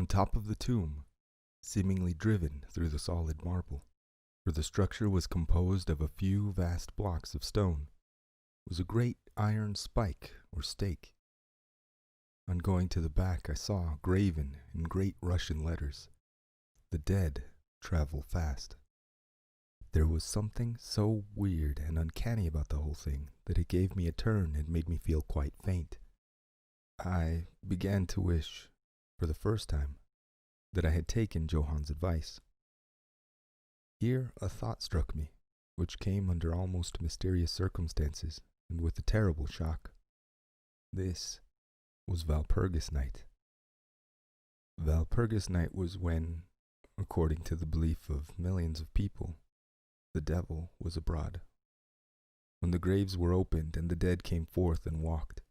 top of the tomb, seemingly driven through the solid marble, for the structure was composed of a few vast blocks of stone, was a great iron spike or stake. On going to the back, I saw, graven in great Russian letters, "The dead travel fast." There was something so weird and uncanny about the whole thing that it gave me a turn and made me feel quite faint. I began to wish, for the first time, that I had taken Johann's advice. Here a thought struck me, which came under almost mysterious circumstances and with a terrible shock. This was Walpurgis Night. Walpurgis Night was when, according to the belief of millions of people, the devil was abroad. When the graves were opened and the dead came forth and walked.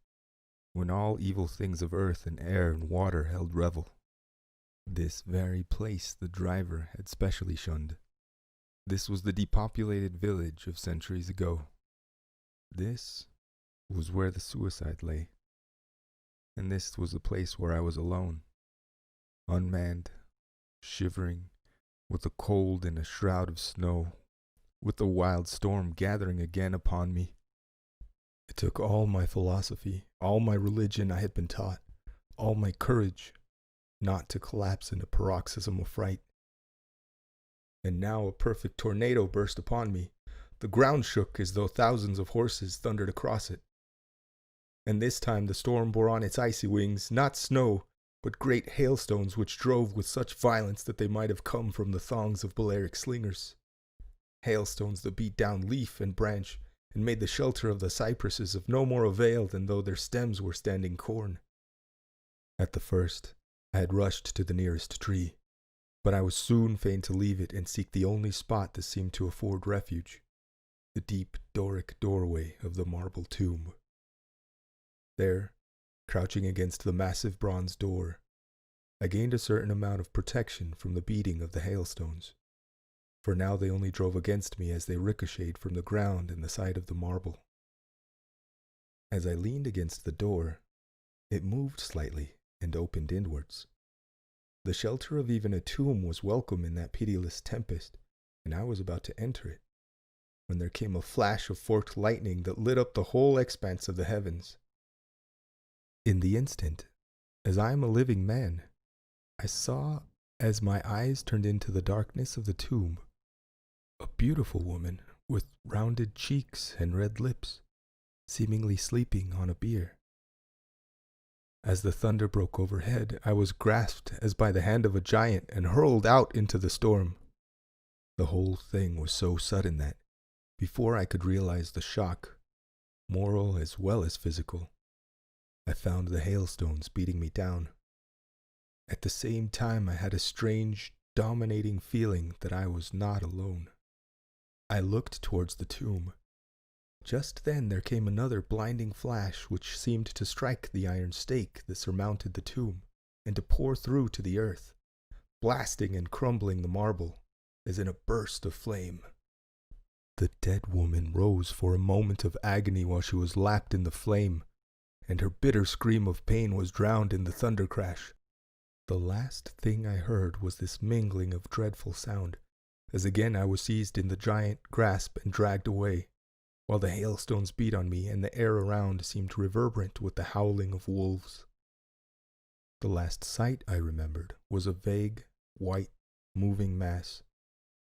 When all evil things of earth and air and water held revel. This very place the driver had specially shunned. This was the depopulated village of centuries ago. This was where the suicide lay. And this was the place where I was alone, unmanned, shivering, with the cold in a shroud of snow, with the wild storm gathering again upon me. It took all my philosophy, all my religion I had been taught, all my courage, not to collapse in a paroxysm of fright. And now a perfect tornado burst upon me. The ground shook as though thousands of horses thundered across it. And this time the storm bore on its icy wings, not snow, but great hailstones which drove with such violence that they might have come from the thongs of Balearic slingers. Hailstones that beat down leaf and branch, and made the shelter of the cypresses of no more avail than though their stems were standing corn. At the first, I had rushed to the nearest tree, but I was soon fain to leave it and seek the only spot that seemed to afford refuge, the deep Doric doorway of the marble tomb. There, crouching against the massive bronze door, I gained a certain amount of protection from the beating of the hailstones, for now they only drove against me as they ricocheted from the ground and the side of the marble. As I leaned against the door, it moved slightly and opened inwards. The shelter of even a tomb was welcome in that pitiless tempest, and I was about to enter it, when there came a flash of forked lightning that lit up the whole expanse of the heavens. In the instant, as I am a living man, I saw, as my eyes turned into the darkness of the tomb, a beautiful woman with rounded cheeks and red lips, seemingly sleeping on a bier. As the thunder broke overhead, I was grasped as by the hand of a giant and hurled out into the storm. The whole thing was so sudden that, before I could realize the shock, moral as well as physical, I found the hailstones beating me down. At the same time, I had a strange, dominating feeling that I was not alone. I looked towards the tomb. Just then there came another blinding flash which seemed to strike the iron stake that surmounted the tomb and to pour through to the earth, blasting and crumbling the marble as in a burst of flame. The dead woman rose for a moment of agony while she was lapped in the flame, and her bitter scream of pain was drowned in the thunder crash. The last thing I heard was this mingling of dreadful sound, as again I was seized in the giant grasp and dragged away, while the hailstones beat on me and the air around seemed reverberant with the howling of wolves. The last sight I remembered was a vague, white, moving mass,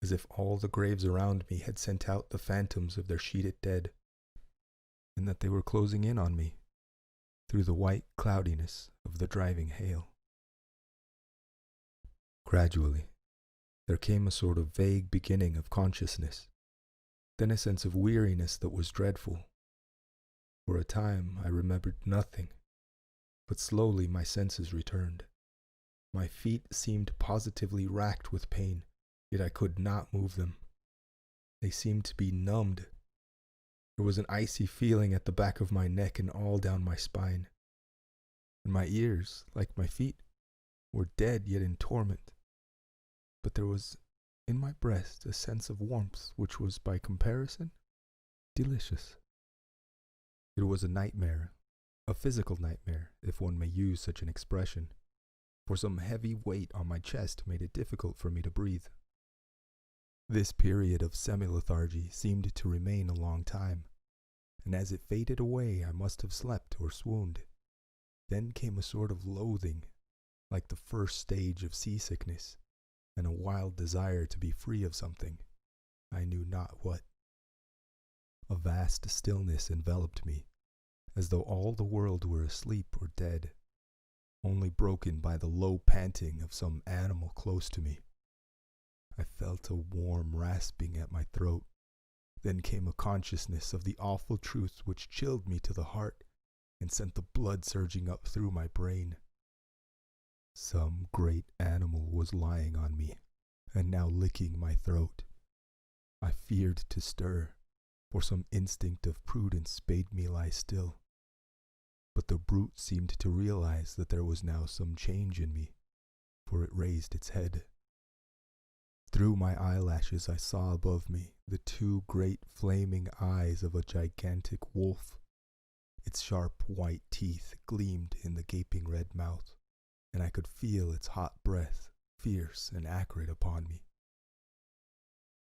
as if all the graves around me had sent out the phantoms of their sheeted dead, and that they were closing in on me through the white cloudiness of the driving hail. Gradually, there came a sort of vague beginning of consciousness, then a sense of weariness that was dreadful. For a time I remembered nothing, but slowly my senses returned. My feet seemed positively racked with pain, yet I could not move them. They seemed to be numbed. There was an icy feeling at the back of my neck and all down my spine. And my ears, like my feet, were dead yet in torment. But there was in my breast a sense of warmth which was, by comparison, delicious. It was a nightmare, a physical nightmare, if one may use such an expression, for some heavy weight on my chest made it difficult for me to breathe. This period of semi-lethargy seemed to remain a long time, and as it faded away I must have slept or swooned. Then came a sort of loathing, like the first stage of seasickness, and a wild desire to be free of something, I knew not what. A vast stillness enveloped me, as though all the world were asleep or dead, only broken by the low panting of some animal close to me. I felt a warm rasping at my throat. Then came a consciousness of the awful truth which chilled me to the heart and sent the blood surging up through my brain. Some great animal was lying on me, and now licking my throat. I feared to stir, for some instinct of prudence bade me lie still. But the brute seemed to realize that there was now some change in me, for it raised its head. Through my eyelashes I saw above me the two great flaming eyes of a gigantic wolf. Its sharp white teeth gleamed in the gaping red mouth, and I could feel its hot breath, fierce and acrid, upon me.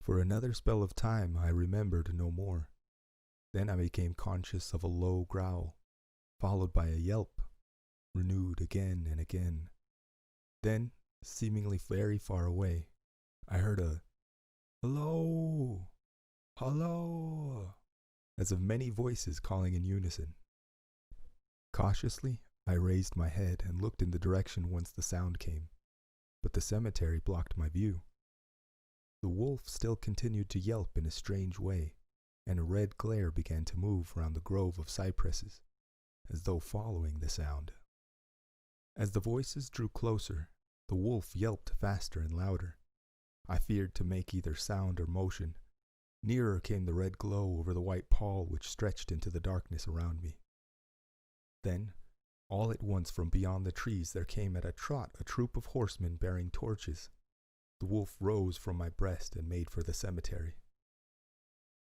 For another spell of time I remembered no more. Then I became conscious of a low growl, followed by a yelp, renewed again and again. Then, seemingly very far away, I heard a "Hello! Hello!" as of many voices calling in unison. Cautiously, I raised my head and looked in the direction whence the sound came, but the cemetery blocked my view. The wolf still continued to yelp in a strange way, and a red glare began to move round the grove of cypresses, as though following the sound. As the voices drew closer, the wolf yelped faster and louder. I feared to make either sound or motion. Nearer came the red glow over the white pall which stretched into the darkness around me. Then, all at once from beyond the trees there came at a trot a troop of horsemen bearing torches. The wolf rose from my breast and made for the cemetery.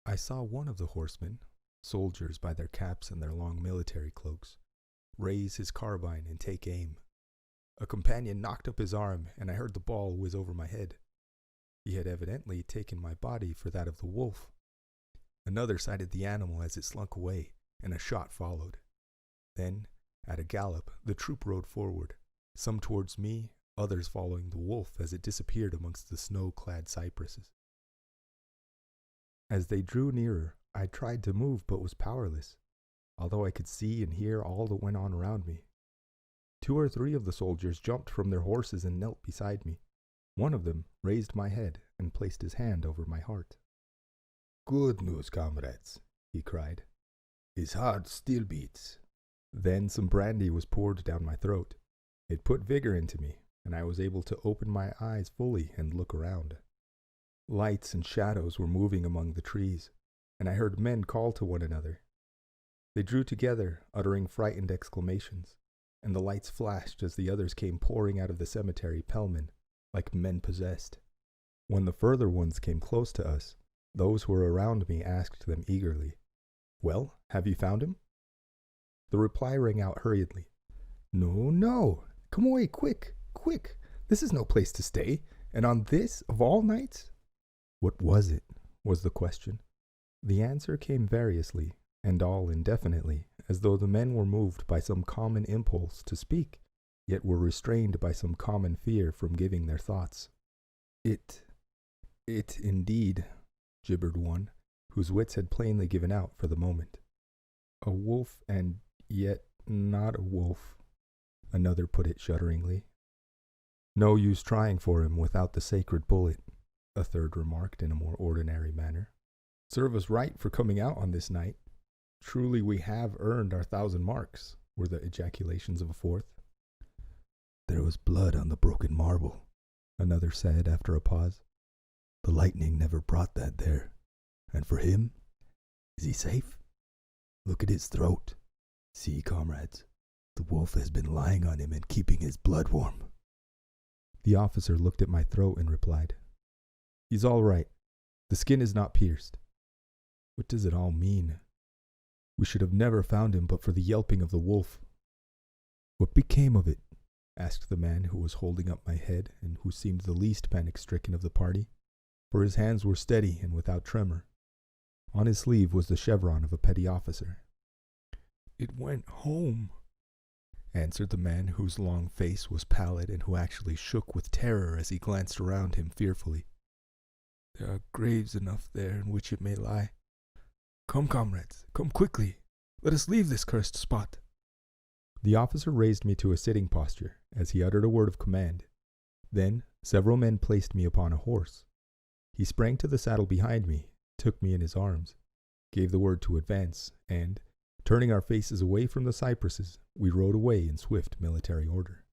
I saw one of the horsemen, soldiers by their caps and their long military cloaks, raise his carbine and take aim. A companion knocked up his arm, and I heard the ball whiz over my head. He had evidently taken my body for that of the wolf. Another sighted the animal as it slunk away, and a shot followed. Then, at a gallop, the troop rode forward, some towards me, others following the wolf as it disappeared amongst the snow-clad cypresses. As they drew nearer, I tried to move but was powerless, although I could see and hear all that went on around me. 2 or 3 of the soldiers jumped from their horses and knelt beside me. One of them raised my head and placed his hand over my heart. "Good news, comrades," he cried. "His heart still beats." Then some brandy was poured down my throat. It put vigor into me, and I was able to open my eyes fully and look around. Lights and shadows were moving among the trees, and I heard men call to one another. They drew together, uttering frightened exclamations, and the lights flashed as the others came pouring out of the cemetery pellmen, like men possessed. When the further ones came close to us, those who were around me asked them eagerly, "Well, have you found him?" The reply rang out hurriedly, "No, no, come away, quick, quick, this is no place to stay, and on this of all nights." What was it, was the question. The answer came variously, and all indefinitely, as though the men were moved by some common impulse to speak, yet were restrained by some common fear from giving their thoughts. It indeed," gibbered one, whose wits had plainly given out for the moment. "A wolf, and yet not a wolf," another put it shudderingly. "No use trying for him without the sacred bullet," a third remarked in a more ordinary manner. "Serve us right for coming out on this night. Truly we have earned our 1,000 marks, were the ejaculations of a fourth. "There was blood on the broken marble," another said after a pause. "The lightning never brought that there. And for him, is he safe? Look at his throat. See, comrades, the wolf has been lying on him and keeping his blood warm." The officer looked at my throat and replied, "He's all right. The skin is not pierced." What does it all mean? We should have never found him but for the yelping of the wolf. What became of it? asked the man who was holding up my head and who seemed the least panic-stricken of the party, for his hands were steady and without tremor. On his sleeve was the chevron of a petty officer. "It went home," answered the man whose long face was pallid and who actually shook with terror as he glanced around him fearfully. "There are graves enough there in which it may lie. Come, comrades, come quickly. Let us leave this cursed spot." The officer raised me to a sitting posture as he uttered a word of command. Then several men placed me upon a horse. He sprang to the saddle behind me, took me in his arms, gave the word to advance, and, turning our faces away from the cypresses, we rode away in swift military order.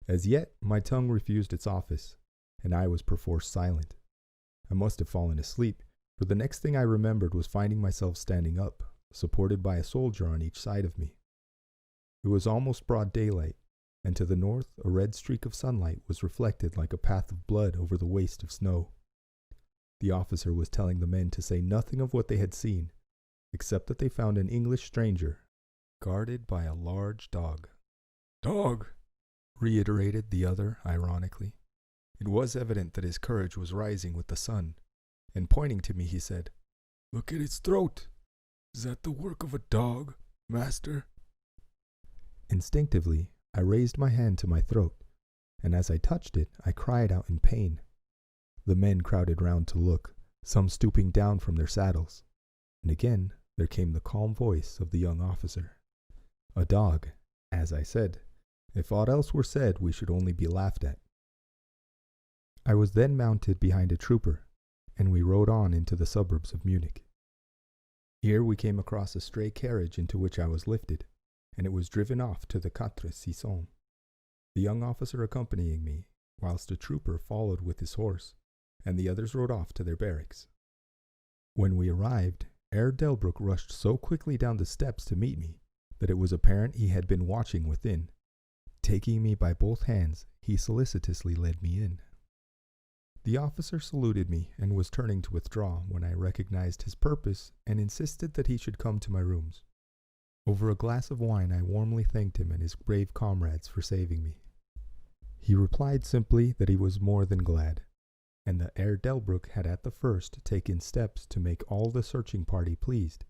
As yet, my tongue refused its office, and I was perforce silent. I must have fallen asleep, for the next thing I remembered was finding myself standing up, supported by a soldier on each side of me. It was almost broad daylight, and to the north a red streak of sunlight was reflected like a path of blood over the waste of snow. The officer was telling the men to say nothing of what they had seen, except that they found an English stranger, guarded by a large dog. "Dog!" reiterated the other ironically. It was evident that his courage was rising with the sun, and pointing to me he said, "Look at its throat! Is that the work of a dog, master?" Instinctively, I raised my hand to my throat, and as I touched it, I cried out in pain. The men crowded round to look, some stooping down from their saddles, and again there came the calm voice of the young officer. A dog, as I said. If aught else were said, we should only be laughed at. I was then mounted behind a trooper, and we rode on into the suburbs of Munich. Here we came across a stray carriage into which I was lifted, and it was driven off to the Quatre Saisons, the young officer accompanying me, whilst a trooper followed with his horse, and the others rode off to their barracks. When we arrived, Herr Delbruck rushed so quickly down the steps to meet me that it was apparent he had been watching within. Taking me by both hands, he solicitously led me in. The officer saluted me and was turning to withdraw when I recognized his purpose and insisted that he should come to my rooms. Over a glass of wine I warmly thanked him and his brave comrades for saving me. He replied simply that he was more than glad, and that Herr Delbruck had at the first taken steps to make all the searching party pleased,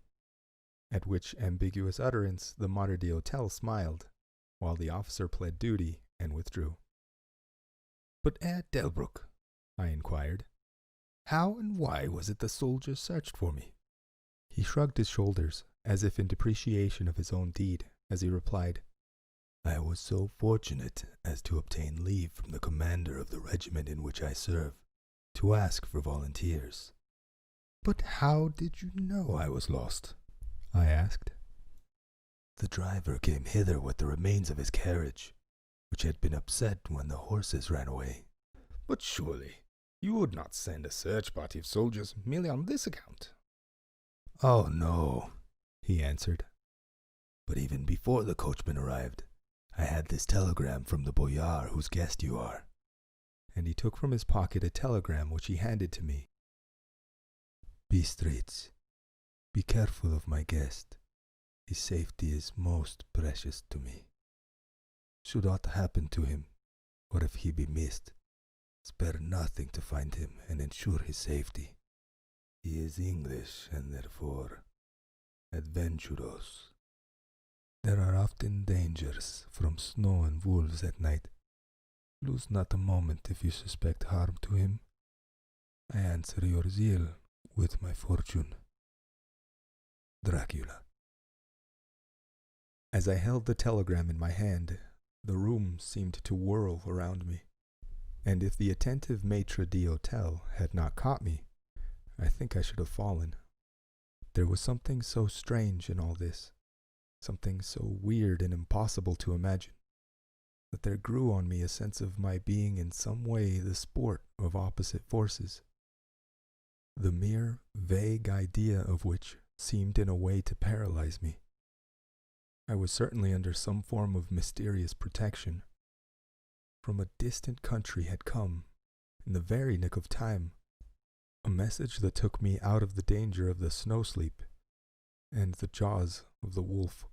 at which ambiguous utterance the maître d'hôtel smiled, while the officer pled duty and withdrew. "But Herr Delbruck," I inquired, "how and why was it the soldiers searched for me?" He shrugged his shoulders, as if in depreciation of his own deed, as he replied, "I was so fortunate as to obtain leave from the commander of the regiment in which I serve, to ask for volunteers." "But how did you know I was lost?" I asked. "The driver came hither with the remains of his carriage, which had been upset when the horses ran away." "But surely you would not send a search party of soldiers merely on this account?" "Oh, no," he answered. "But even before the coachman arrived, I had this telegram from the boyar whose guest you are." And he took from his pocket a telegram which he handed to me. "Bistritz, be careful of my guest. His safety is most precious to me. Should aught happen to him, or if he be missed, spare nothing to find him and ensure his safety. He is English and therefore adventurous. There are often dangers from snow and wolves at night. Lose not a moment if you suspect harm to him. I answer your zeal with my fortune. Dracula." As I held the telegram in my hand, the room seemed to whirl around me, and if the attentive maître d'hôtel had not caught me, I think I should have fallen. There was something so strange in all this, something so weird and impossible to imagine, that there grew on me a sense of my being in some way the sport of opposite forces, the mere vague idea of which seemed in a way to paralyze me. I was certainly under some form of mysterious protection. From a distant country had come, in the very nick of time, a message that took me out of the danger of the snow sleep and the jaws of the wolf.